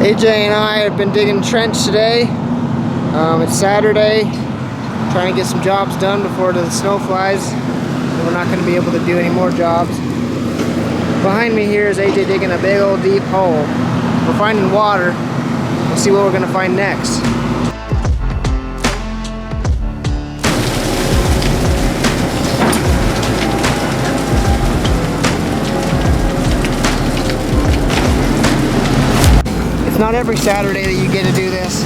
AJ and I have been digging a trench today. It's Saturday, trying to get some jobs done before the snow flies. We're not going to be able to do any more jobs. Behind me here is AJ digging a big old deep hole. We're finding water. We'll see what we're going to find next. It's not every Saturday that you get to do this.